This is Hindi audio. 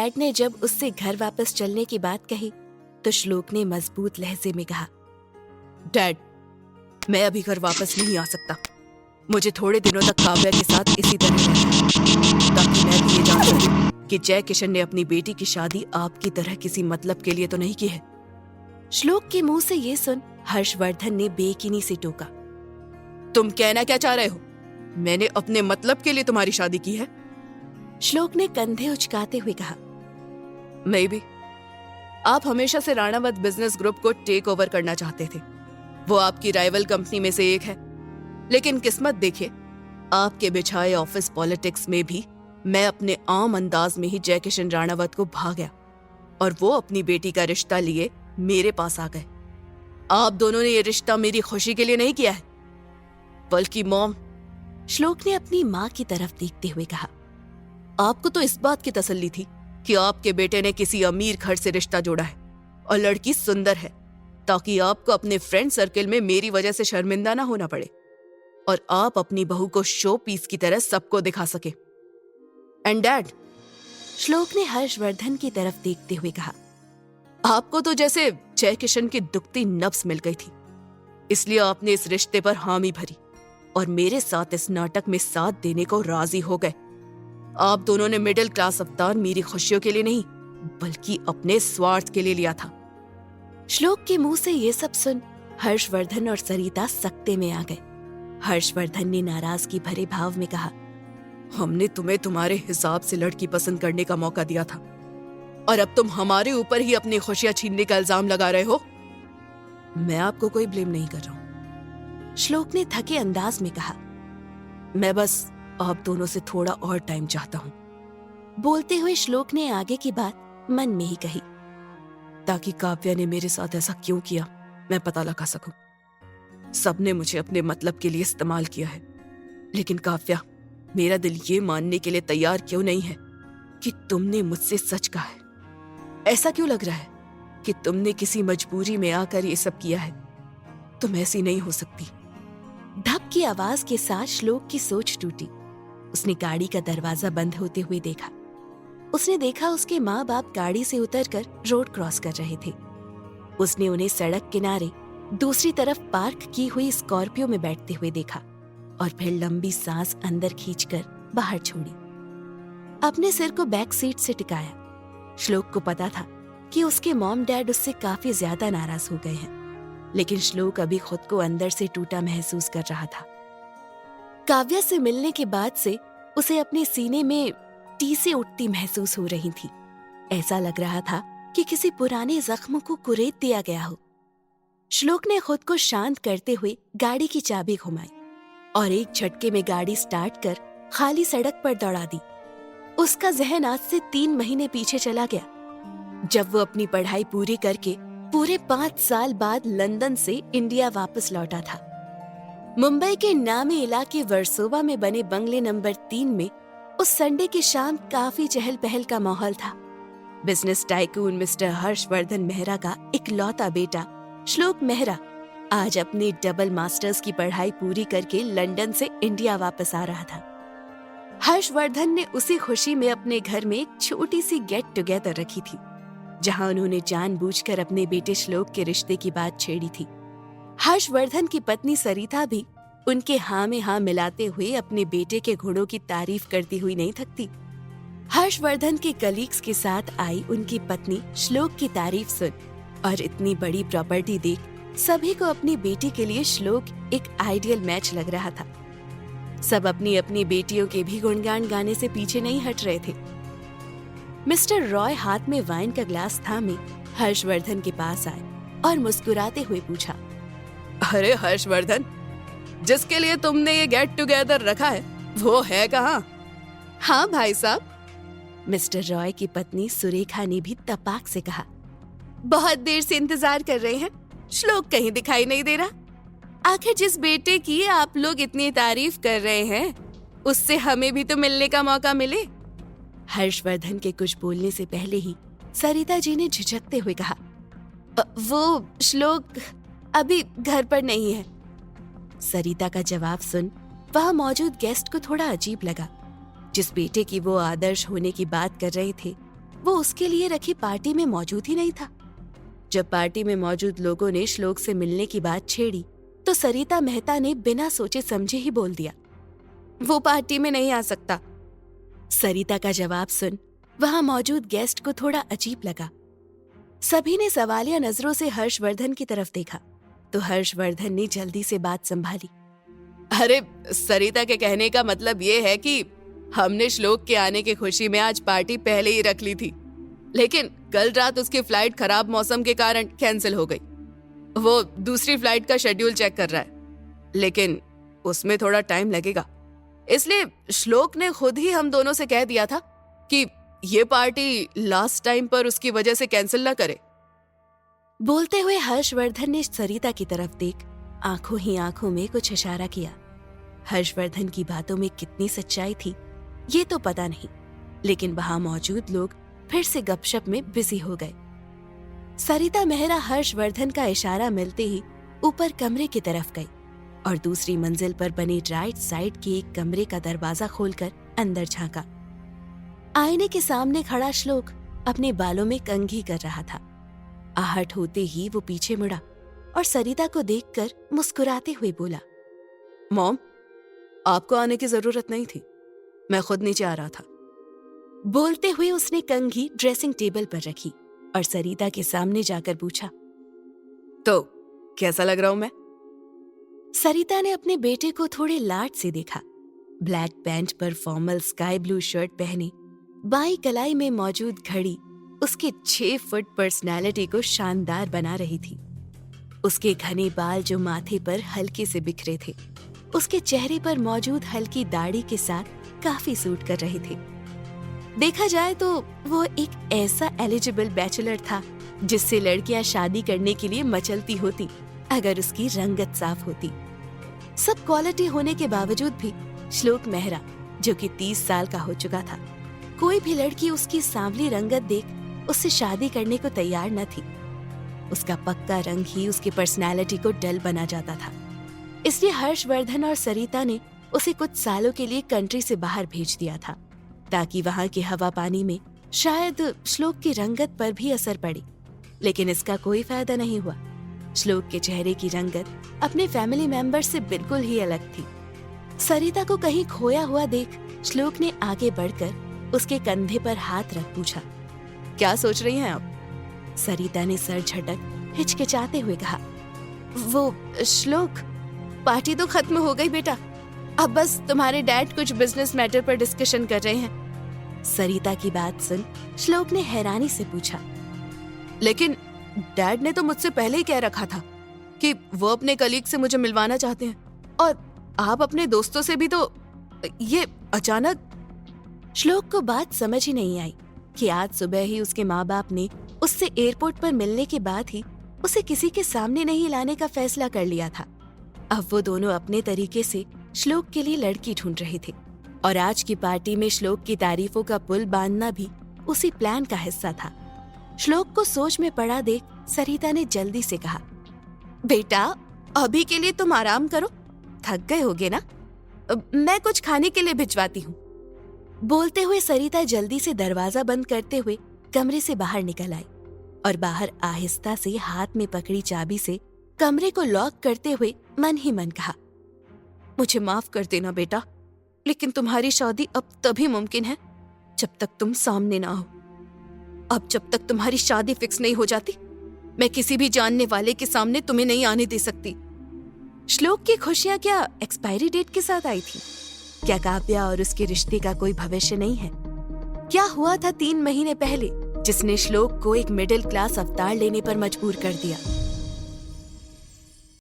डैड ने जब उससे घर वापस चलने की बात कही तो श्लोक ने मजबूत लहजे में कहा, डैड, मैं अभी घर वापस नहीं आ सकता। मुझे थोड़े दिनों तक काव्या के साथ इसी तरह रहना है, ताकि मैं भी ये जान सकूं कि जय किशन ने अपनी बेटी की शादी आपकी तरह किसी मतलब के लिए तो नहीं की है। श्लोक के मुंह से ये सुन हर्षवर्धन ने बेकिनी से टोका, तुम कहना क्या चाह रहे हो? मैंने अपने मतलब के लिए तुम्हारी शादी की है? श्लोक ने कंधे उचकाते हुए कहा, मैं भी। आप हमेशा से राणावत बिजनेस ग्रुप को टेक ओवर करना चाहते थे। वो आपकी राइवल कंपनी में से एक है, लेकिन किस्मत देखिए, आपके बिछाए ऑफिस पॉलिटिक्स में भी मैं अपने आम अंदाज में ही जय किशन राणावत को भा गया और वो अपनी बेटी का रिश्ता लिए मेरे पास आ गए। आप दोनों ने ये रिश्ता मेरी खुशी के लिए नहीं किया है, बल्कि मॉम। श्लोक ने अपनी माँ की तरफ देखते हुए कहा, आपको तो इस बात की तसल्ली थी कि आपके बेटे ने किसी अमीर घर से रिश्ता जोड़ा है और लड़की सुंदर है, ताकि आपको अपने फ्रेंड सर्कल में मेरी वजह से शर्मिंदा ना होना पड़े और आप अपनी बहू को शो पीस की तरह सबको दिखा सके। एंड डैड, श्लोक ने हर्षवर्धन की तरफ देखते हुए कहा, आपको तो जैसे जय किशन की दुखती नब्ज मिल गई थी, इसलिए आपने इस रिश्ते पर हामी भरी और मेरे साथ इस नाटक में साथ देने को राजी हो गए। आप दोनों ने मिडिल क्लास अवतार मेरी खुशियों के लिए नहीं, बल्कि अपने स्वार्थ के लिए लिया था। श्लोक के मुंह से ये सब सुन हर्षवर्धन और सरिता सकते में आ गए। हर्षवर्धन ने नाराजगी भरे भाव में कहा, हमने तुम्हें तुम्हारे हिसाब से लड़की पसंद करने का मौका दिया था और अब तुम हमारे ऊपर ही अपनी खुशियां छीनने का इल्जाम लगा रहे हो। मैं आपको कोई ब्लेम नहीं कर रहा हूं। श्लोक ने थके अंदाज में कहा, मैं बस आप दोनों से थोड़ा और टाइम चाहता हूं। बोलते हुए श्लोक ने आगे की बात मन में ही कही, ताकि काव्या ने मेरे साथ ऐसा क्यों किया मैं पता लगा सकूं। सबने मुझे अपने मतलब के लिए इस्तेमाल किया है, लेकिन काव्या, मेरा दिल ये मानने के लिए तैयार क्यों नहीं है कि तुमने मुझसे सच कहा है। ऐसा क्यों लग रहा है कि तुमने किसी मजबूरी में आकर ये सब किया है? तुम ऐसी नहीं हो सकती। धप की आवाज के साथ श्लोक की सोच टूटी। उसने गाड़ी का दरवाजा बंद होते हुए देखा। उसने देखा उसके माँ बाप गाड़ी से उतरकर रोड क्रॉस कर रहे थे। उसने उन्हें सड़क किनारे दूसरी तरफ पार्क की हुई स्कॉर्पियो में बैठते हुए देखा और फिर लंबी सांस अंदर खींचकर बाहर छोड़ी। अपने सिर को बैक सीट से टिकाया। श्लोक को पता था कि उसके मॉम डैड उससे काफी ज्यादा नाराज हो गए हैं, लेकिन श्लोक अभी खुद को अंदर से टूटा महसूस कर रहा था। काव्या से मिलने के बाद से उसे अपने सीने में टीसें उठती महसूस हो रही थी। ऐसा लग रहा था कि किसी पुराने जख्म को कुरेद दिया गया हो। श्लोक ने खुद को शांत करते हुए गाड़ी की चाबी घुमाई और एक झटके में गाड़ी स्टार्ट कर खाली सड़क पर दौड़ा दी। उसका जहन आज से 3 महीने पीछे चला गया, जब वो अपनी पढ़ाई पूरी करके पूरे 5 साल बाद लंदन से इंडिया वापस लौटा था। मुंबई के नामी इलाके वर्सोवा में बने बंगले नंबर 3 में उस संडे की शाम काफी चहल पहल का माहौल था। Business tycoon mister Harshvardhan Mehra का इकलौता बेटा श्लोक मेहरा आज अपने डबल मास्टर्स की पढ़ाई पूरी करके लंदन से इंडिया वापस आ रहा था। हर्षवर्धन ने उसी खुशी में अपने घर में एक छोटी सी गेट टुगेदर रखी थी, जहां उन्होंने जानबूझकर अपने बेटे श्लोक के रिश्ते की बात छेड़ी थी। हर्षवर्धन की पत्नी सरिता भी उनके हाँ में हाँ मिलाते हुए अपने बेटे के गुणों की तारीफ करती हुई नहीं थकती। हर्षवर्धन के कलीग्स के साथ आई उनकी पत्नी श्लोक की तारीफ सुन और इतनी बड़ी प्रॉपर्टी देख सभी को अपनी बेटी के लिए श्लोक एक आइडियल मैच लग रहा था। सब अपनी अपनी बेटियों के भी गुणगान गाने से पीछे नहीं हट रहे थे। मिस्टर रॉय हाथ में वाइन का ग्लास थामे हर्षवर्धन के पास आए और मुस्कुराते हुए पूछा, अरे हर्षवर्धन, जिसके लिए तुमने ये गेट टुगेदर रखा है वो है कहाँ? हाँ भाई साहब, मिस्टर रॉय की पत्नी सुरेखा ने भी तपाक से कहा, बहुत देर से इंतजार कर रहे हैं, श्लोक कहीं दिखाई नहीं दे रहा। आखिर जिस बेटे की आप लोग इतनी तारीफ कर रहे हैं उससे हमें भी तो मिलने का मौका मिले। हर्षवर्धन के कुछ बोलने से पहले ही सरिता जी ने झिझकते हुए कहा, वो श्लोक अभी घर पर नहीं है। सरिता का जवाब सुन वहां मौजूद गेस्ट को थोड़ा अजीब लगा। जिस बेटे की वो आदर्श होने की बात कर रहे थे वो उसके लिए रखी पार्टी में मौजूद ही नहीं था। जब पार्टी में मौजूद लोगों ने श्लोक से मिलने की बात छेड़ी तो सरिता मेहता ने बिना सोचे समझे ही बोल दिया, वो पार्टी में नहीं आ सकता। सरिता का जवाब सुन वहां मौजूद गेस्ट को थोड़ा अजीब लगा। सभी ने सवालिया नजरों से हर्षवर्धन की तरफ देखा तो हर्षवर्धन ने जल्दी से बात संभाली। अरे सरिता के कहने का मतलब ये है कि हमने श्लोक के आने की खुशी में आज पार्टी पहले ही रख ली थी, लेकिन कल रात उसकी फ्लाइट खराब मौसम के कारण कैंसिल हो गई। वो दूसरी फ्लाइट का शेड्यूल चेक कर रहा है, लेकिन उसमें थोड़ा टाइम लगेगा, इसलिए श्लोक ने खुद ही हम दोनों से कह दिया था कि ये पार्टी लास्ट टाइम पर उसकी वजह से कैंसिल ना करे। बोलते हुए हर्षवर्धन ने सरिता की तरफ देख आंखों ही आंखों में कुछ इशारा किया। हर्षवर्धन की बातों में कितनी सच्चाई थी ये तो पता नहीं, लेकिन वहां मौजूद लोग फिर से गपशप में बिजी हो गए। सरिता मेहरा हर्षवर्धन का इशारा मिलते ही ऊपर कमरे की तरफ गई और दूसरी मंजिल पर बने राइट साइड के एक कमरे का दरवाजा खोलकर अंदर झांका। आईने के सामने खड़ा श्लोक अपने बालों में कंघी कर रहा था। आहट होते ही वो पीछे मुड़ा और सरिता को देखकर मुस्कुराते हुए बोला, मॉम, आपको आने की जरूरत नहीं थी, मैं खुद नीचे आ रहा था। बोलते हुए उसने कंघी ड्रेसिंग टेबल पर रखी और सरिता के सामने जाकर पूछा, तो कैसा लग रहा हूं मैं? सरिता ने अपने बेटे को थोड़े लाड से देखा। ब्लैक पैंट पर फॉर्मल स्काई ब्लू शर्ट पहने, बाईं कलाई में मौजूद घड़ी उसके 6 फुट पर्सनैलिटी को शानदार बना रही थी। उसके घने बाल जो माथे पर हल्के से बिखरे थे, उसके चेहरे पर मौजूद हल्की दाढ़ी के साथ काफी सूट कर रहे थे। देखा जाए तो वो एक ऐसा एलिजिबल बैचलर था जिससे लड़कियां शादी करने के लिए मचलती होती अगर उसकी रंगत साफ होती। सब क्वालिटी होने के बावजूद भी श्लोक मेहरा, जो कि 30 साल का हो चुका था, कोई भी लड़की उसकी सांवली रंगत देख उससे शादी करने को तैयार न थी। उसका पक्का रंग ही उसकी पर्सनैलिटी को डल बना जाता था। इसलिए हर्षवर्धन और सरिता ने उसे कुछ सालों के लिए कंट्री से बाहर भेज दिया था ताकि वहां के हवा पानी में शायद श्लोक की रंगत पर भी असर पड़े, लेकिन इसका कोई फायदा नहीं हुआ। श्लोक के चेहरे की रंगत अपने फैमिली मेंबर से बिल्कुल ही अलग थी। सरिता को कहीं खोया हुआ देख श्लोक ने आगे बढ़कर उसके कंधे पर हाथ रख पूछा, क्या सोच रही हैं आप? सरिता ने सर झटक हिचकिचाते हुए कहा, वो श्लोक, पार्टी तो खत्म हो गई बेटा, अब बस तुम्हारे डैड कुछ बिजनेस मैटर पर डिस्कशन कर रहे हैं। सरिता की बात सुन श्लोक ने हैरानी से पूछा, लेकिन डैड ने तो मुझसे पहले ही कह रखा था कि वो अपने कलीग से मुझे मिलवाना चाहते हैं, और आप अपने दोस्तों से भी, तो ये अचानक। श्लोक को बात समझ ही नहीं आई कि आज सुबह ही उसके माँ बाप ने उससे एयरपोर्ट पर मिलने के बाद ही उसे किसी के सामने नहीं लाने का फैसला कर लिया था। अब वो दोनों अपने तरीके से श्लोक के लिए लड़की ढूंढ रहे थे और आज की पार्टी में श्लोक की तारीफों का पुल बांधना भी उसी प्लान का हिस्सा था। श्लोक को सोच में पड़ा देख सरिता ने जल्दी से कहा, बेटा अभी के लिए तुम आराम करो, थक गए होगे ना, मैं कुछ खाने के लिए भिजवाती हूँ। बोलते हुए सरिता जल्दी से दरवाजा बंद करते हुए कमरे से बाहर निकल आई और बाहर आहिस्ता से हाथ में पकड़ी चाबी से कमरे को लॉक करते हुए मन ही मन कहा, मुझे माफ कर देना बेटा, लेकिन तुम्हारी शादी अब तभी मुमकिन है जब तक तुम सामने ना हो। अब जब तक तुम्हारी शादी फिक्स नहीं हो जाती, मैं किसी भी जानने वाले के सामने तुम्हें नहीं आने दे सकती। श्लोक की खुशियां क्या एक्सपायरी डेट के साथ आई थी? क्या काव्या और उसके रिश्ते का कोई भविष्य नहीं है? क्या हुआ था 3 महीने पहले जिसने श्लोक को एक मिडिल क्लास अवतार लेने पर मजबूर कर दिया?